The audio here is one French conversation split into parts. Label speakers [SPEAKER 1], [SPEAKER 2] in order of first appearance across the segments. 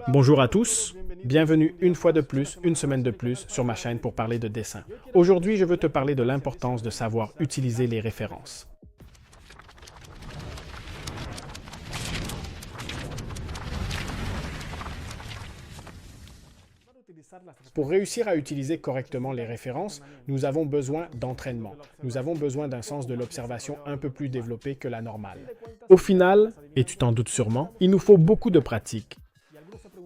[SPEAKER 1] Bonjour à tous, bienvenue une fois de plus, une semaine de plus sur ma chaîne pour parler de dessin. Aujourd'hui, je veux te parler de l'importance de savoir utiliser les références. Pour réussir à utiliser correctement les références, nous avons besoin d'entraînement. Nous avons besoin d'un sens de l'observation un peu plus développé que la normale. Au final, et tu t'en doutes sûrement, il nous faut beaucoup de pratique.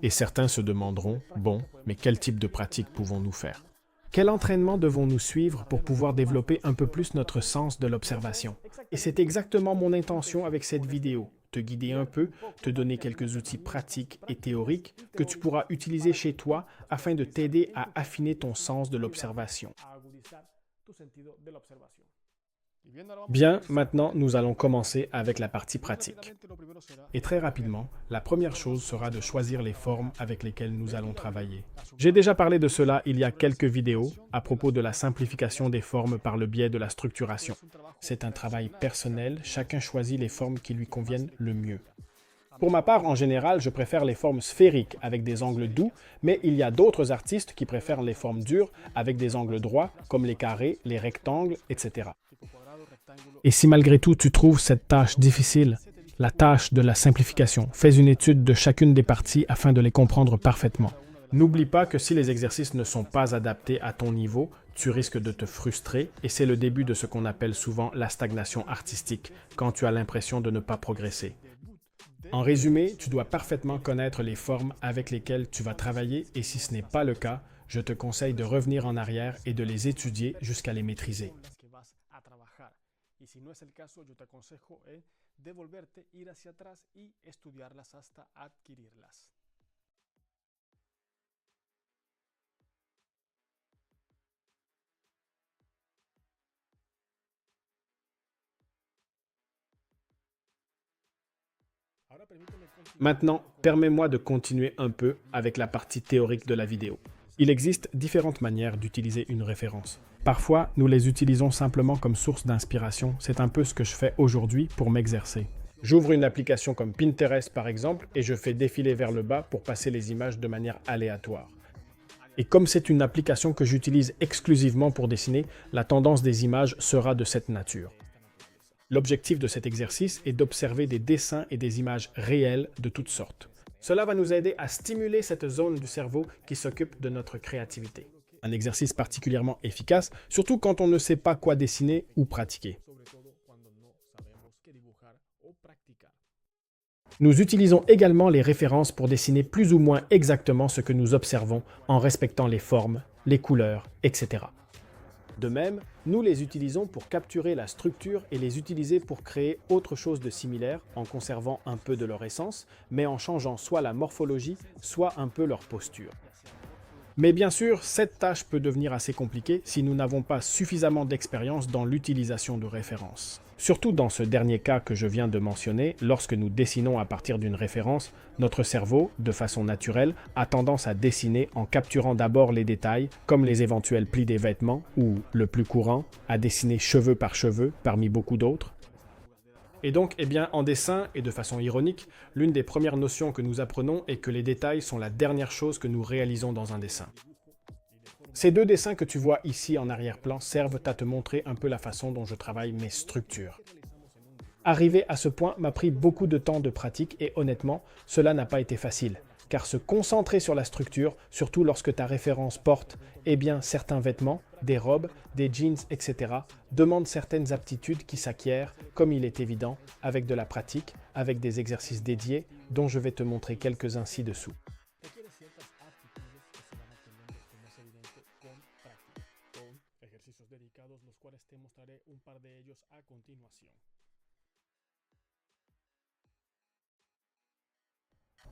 [SPEAKER 1] Et certains se demanderont, bon, mais quel type de pratique pouvons-nous faire? Quel entraînement devons-nous suivre pour pouvoir développer un peu plus notre sens de l'observation? Et c'est exactement mon intention avec cette vidéo, te guider un peu, te donner quelques outils pratiques et théoriques que tu pourras utiliser chez toi afin de t'aider à affiner ton sens de l'observation. Bien, maintenant, nous allons commencer avec la partie pratique. Et très rapidement, la première chose sera de choisir les formes avec lesquelles nous allons travailler. J'ai déjà parlé de cela il y a quelques vidéos à propos de la simplification des formes par le biais de la structuration. C'est un travail personnel, chacun choisit les formes qui lui conviennent le mieux. Pour ma part, en général, je préfère les formes sphériques avec des angles doux, mais il y a d'autres artistes qui préfèrent les formes dures avec des angles droits, comme les carrés, les rectangles, etc. Et si malgré tout tu trouves cette tâche difficile, la tâche de la simplification, fais une étude de chacune des parties afin de les comprendre parfaitement. N'oublie pas que si les exercices ne sont pas adaptés à ton niveau, tu risques de te frustrer et c'est le début de ce qu'on appelle souvent la stagnation artistique, quand tu as l'impression de ne pas progresser. En résumé, tu dois parfaitement connaître les formes avec lesquelles tu vas travailler et si ce n'est pas le cas, je te conseille de revenir en arrière et de les étudier jusqu'à les maîtriser. Y si no es el caso, yo te aconsejo de volverte, ir hacia atrás y estudiarlas hasta adquirirlas. Maintenant, permets-moi de continuer un peu avec la partie théorique de la vidéo. Il existe différentes manières d'utiliser une référence. Parfois, nous les utilisons simplement comme source d'inspiration. C'est un peu ce que je fais aujourd'hui pour m'exercer. J'ouvre une application comme Pinterest par exemple et je fais défiler vers le bas pour passer les images de manière aléatoire. Et comme c'est une application que j'utilise exclusivement pour dessiner, la tendance des images sera de cette nature. L'objectif de cet exercice est d'observer des dessins et des images réelles de toutes sortes. Cela va nous aider à stimuler cette zone du cerveau qui s'occupe de notre créativité. Un exercice particulièrement efficace, surtout quand on ne sait pas quoi dessiner ou pratiquer. Nous utilisons également les références pour dessiner plus ou moins exactement ce que nous observons en respectant les formes, les couleurs, etc. De même, nous les utilisons pour capturer la structure et les utiliser pour créer autre chose de similaire en conservant un peu de leur essence, mais en changeant soit la morphologie, soit un peu leur posture. Mais bien sûr, cette tâche peut devenir assez compliquée si nous n'avons pas suffisamment d'expérience dans l'utilisation de références. Surtout dans ce dernier cas que je viens de mentionner, lorsque nous dessinons à partir d'une référence, notre cerveau, de façon naturelle, a tendance à dessiner en capturant d'abord les détails, comme les éventuels plis des vêtements, ou, le plus courant, à dessiner cheveu par cheveu, parmi beaucoup d'autres. Et donc, en dessin, et de façon ironique, l'une des premières notions que nous apprenons est que les détails sont la dernière chose que nous réalisons dans un dessin. Ces deux dessins que tu vois ici en arrière-plan servent à te montrer un peu la façon dont je travaille mes structures. Arriver à ce point m'a pris beaucoup de temps de pratique et honnêtement, cela n'a pas été facile. Car se concentrer sur la structure, surtout lorsque ta référence porte, certains vêtements, des robes, des jeans, etc., demandent certaines aptitudes qui s'acquièrent, comme il est évident, avec de la pratique, avec des exercices dédiés, dont je vais te montrer quelques-uns ci-dessous.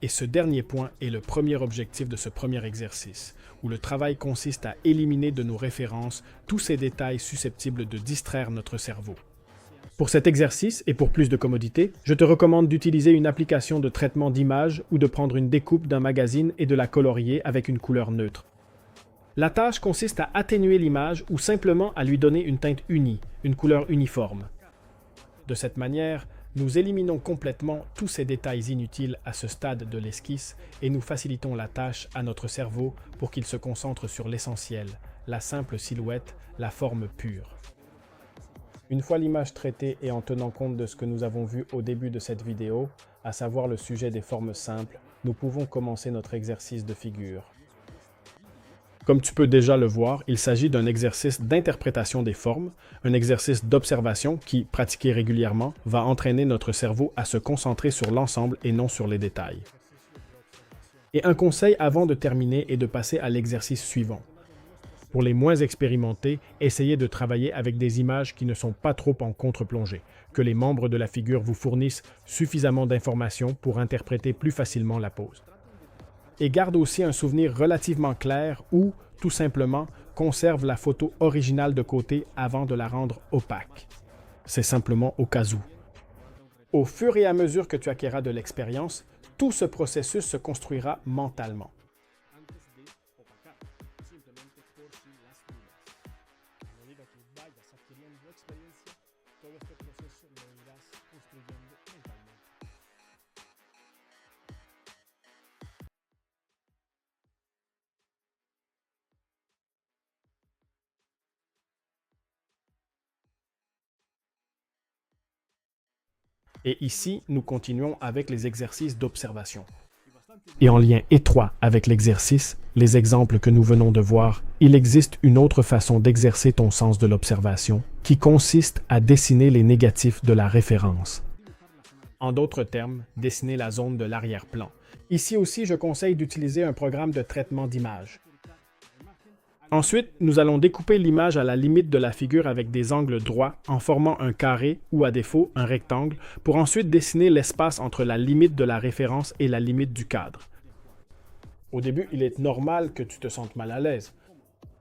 [SPEAKER 1] Et ce dernier point est le premier objectif de ce premier exercice, où le travail consiste à éliminer de nos références tous ces détails susceptibles de distraire notre cerveau. Pour cet exercice, et pour plus de commodité, je te recommande d'utiliser une application de traitement d'image ou de prendre une découpe d'un magazine et de la colorier avec une couleur neutre. La tâche consiste à atténuer l'image ou simplement à lui donner une teinte unie, une couleur uniforme. De cette manière, Nous éliminons complètement tous ces détails inutiles à ce stade de l'esquisse et nous facilitons la tâche à notre cerveau pour qu'il se concentre sur l'essentiel, la simple silhouette, la forme pure. Une fois l'image traitée et en tenant compte de ce que nous avons vu au début de cette vidéo, à savoir le sujet des formes simples, nous pouvons commencer notre exercice de figure. Comme tu peux déjà le voir, il s'agit d'un exercice d'interprétation des formes, un exercice d'observation qui, pratiqué régulièrement, va entraîner notre cerveau à se concentrer sur l'ensemble et non sur les détails. Et un conseil avant de terminer est de passer à l'exercice suivant. Pour les moins expérimentés, essayez de travailler avec des images qui ne sont pas trop en contre-plongée, que les membres de la figure vous fournissent suffisamment d'informations pour interpréter plus facilement la pose. Et garde aussi un souvenir relativement clair ou, tout simplement, conserve la photo originale de côté avant de la rendre opaque. C'est simplement au cas où. Au fur et à mesure que tu acquéras de l'expérience, tout ce processus se construira mentalement. Et ici, nous continuons avec les exercices d'observation. Et en lien étroit avec l'exercice, les exemples que nous venons de voir, il existe une autre façon d'exercer ton sens de l'observation, qui consiste à dessiner les négatifs de la référence. En d'autres termes, dessiner la zone de l'arrière-plan. Ici aussi, je conseille d'utiliser un programme de traitement d'image. Ensuite, nous allons découper l'image à la limite de la figure avec des angles droits en formant un carré ou à défaut un rectangle pour ensuite dessiner l'espace entre la limite de la référence et la limite du cadre. Au début, il est normal que tu te sentes mal à l'aise.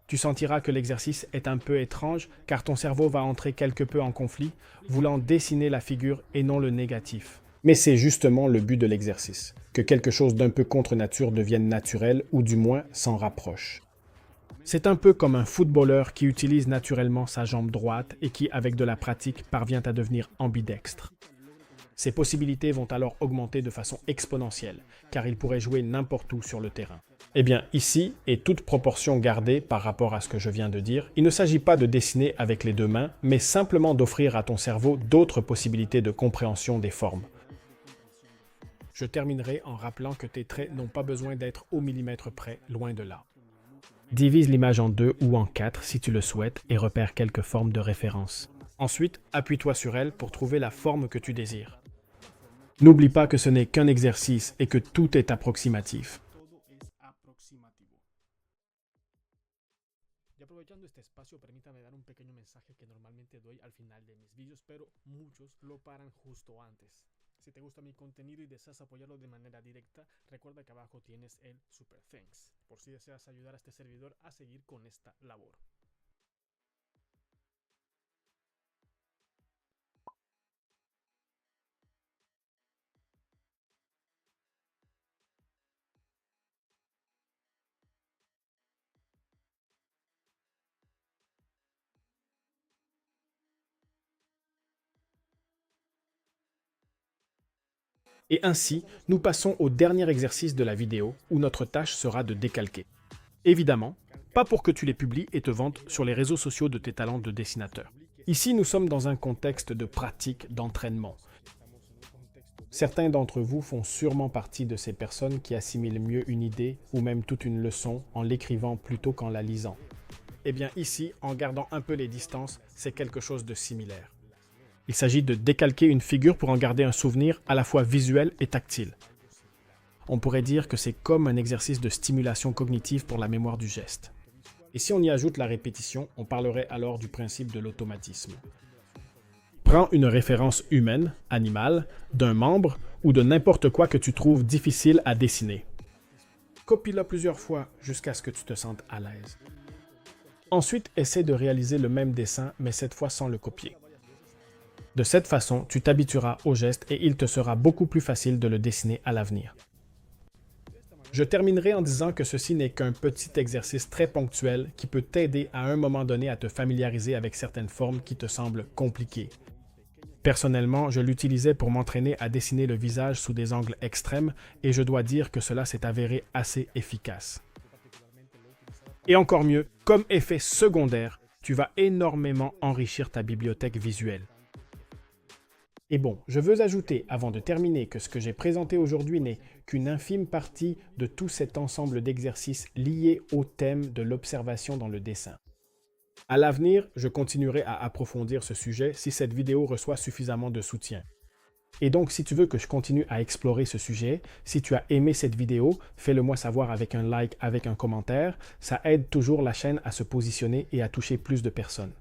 [SPEAKER 1] Tu sentiras que l'exercice est un peu étrange car ton cerveau va entrer quelque peu en conflit, voulant dessiner la figure et non le négatif. Mais c'est justement le but de l'exercice, que quelque chose d'un peu contre nature devienne naturel ou du moins s'en rapproche. C'est un peu comme un footballeur qui utilise naturellement sa jambe droite et qui, avec de la pratique, parvient à devenir ambidextre. Ses possibilités vont alors augmenter de façon exponentielle, car il pourrait jouer n'importe où sur le terrain. Eh bien, ici, et toute proportion gardée par rapport à ce que je viens de dire, il ne s'agit pas de dessiner avec les deux mains, mais simplement d'offrir à ton cerveau d'autres possibilités de compréhension des formes. Je terminerai en rappelant que tes traits n'ont pas besoin d'être au millimètre près, loin de là. Divise l'image en 2 ou en 4 si tu le souhaites et repère quelques formes de référence. Ensuite, appuie-toi sur elles pour trouver la forme que tu désires. N'oublie pas que ce n'est qu'un exercice et que tout est approximatif. Aprovechando este espacio, permítame dar un pequeño mensaje que normalmente doy al final de mis vídeos, pero muchos lo paran justo antes. Si te gusta mi contenido y deseas apoyarlo de manera directa, recuerda que abajo tienes el Super Thanks, por si deseas ayudar a este servidor a seguir con esta labor. Et ainsi, nous passons au dernier exercice de la vidéo où notre tâche sera de décalquer. Évidemment, pas pour que tu les publies et te vantes sur les réseaux sociaux de tes talents de dessinateur. Ici, nous sommes dans un contexte de pratique, d'entraînement. Certains d'entre vous font sûrement partie de ces personnes qui assimilent mieux une idée ou même toute une leçon en l'écrivant plutôt qu'en la lisant. Eh bien ici, en gardant un peu les distances, c'est quelque chose de similaire. Il s'agit de décalquer une figure pour en garder un souvenir à la fois visuel et tactile. On pourrait dire que c'est comme un exercice de stimulation cognitive pour la mémoire du geste. Et si on y ajoute la répétition, on parlerait alors du principe de l'automatisme. Prends une référence humaine, animale, d'un membre ou de n'importe quoi que tu trouves difficile à dessiner. Copie-la plusieurs fois jusqu'à ce que tu te sentes à l'aise. Ensuite, essaie de réaliser le même dessin, mais cette fois sans le copier. De cette façon, tu t'habitueras au geste et il te sera beaucoup plus facile de le dessiner à l'avenir. Je terminerai en disant que ceci n'est qu'un petit exercice très ponctuel qui peut t'aider à un moment donné à te familiariser avec certaines formes qui te semblent compliquées. Personnellement, je l'utilisais pour m'entraîner à dessiner le visage sous des angles extrêmes et je dois dire que cela s'est avéré assez efficace. Et encore mieux, comme effet secondaire, tu vas énormément enrichir ta bibliothèque visuelle. Et bon, je veux ajouter, avant de terminer, que ce que j'ai présenté aujourd'hui n'est qu'une infime partie de tout cet ensemble d'exercices liés au thème de l'observation dans le dessin. À l'avenir, je continuerai à approfondir ce sujet si cette vidéo reçoit suffisamment de soutien. Et donc, si tu veux que je continue à explorer ce sujet, si tu as aimé cette vidéo, fais-le moi savoir avec un like, avec un commentaire. Ça aide toujours la chaîne à se positionner et à toucher plus de personnes.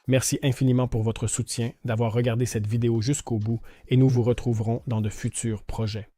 [SPEAKER 1] Merci infiniment pour votre soutien, d'avoir regardé cette vidéo jusqu'au bout et nous vous retrouverons dans de futurs projets.